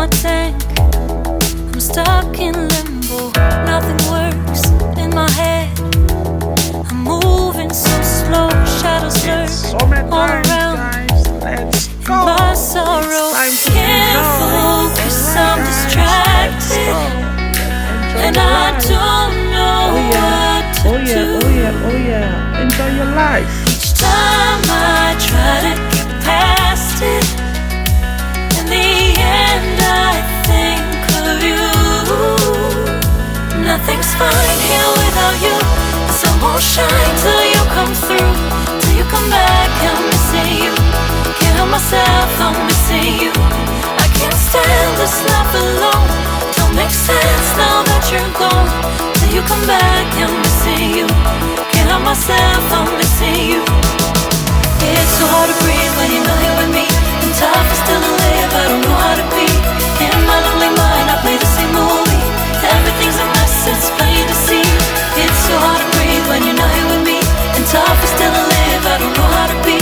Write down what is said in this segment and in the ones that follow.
my tank. I'm stuck in limbo, nothing works in my head. I'm moving so slow, shadows lurk all around. In my sorrow, can't focus, I'm distracted, and I don't know what to do. Oh yeah, enjoy your life. Each time I try to get past it, in the end I think of you. Nothing's fine here without you. The sun won't shine till you come through. Till you come back, I'm missing you. Can't help myself, I'm missing you. I can't stand this life alone. Don't make sense now that you're gone. Till you come back, I'm missing you. Can't help myself, I'm missing you. It's so hard to breathe when you're not here with me. And tough is still to live, I don't know how to be. In my lonely mind, I play the same movie. Everything's a mess, it's plain to see. It's so hard to breathe when you're not here with me. And tough is still to live, I don't know how to be.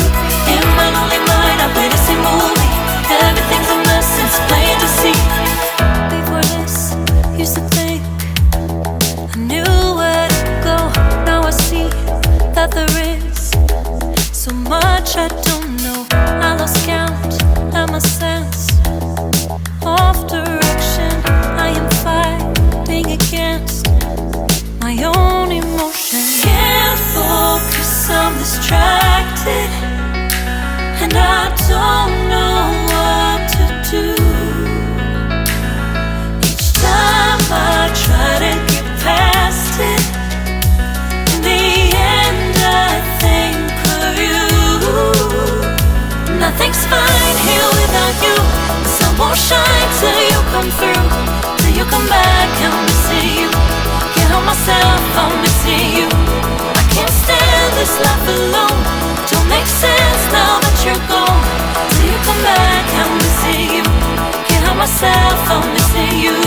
In my lonely mind, I play the same movie. Everything's a mess, it's plain to see. Before this, used to think I knew where to go. Now I see that there is so much I don't know. I lost count and my sense of direction. I am fighting against my own emotion. Can't focus, I'm distracted, and I don't know what to do. Each time I try to get past it, in the end I think of you. Nothing's fine here without you. The sun won't shine till you come through. Till you come back, I'm missing you. Can't help myself, I'm missing you. I can't stand this life alone. Don't make sense now that you're gone. Till you come back, I'm missing you. Can't help myself, I'm missing you.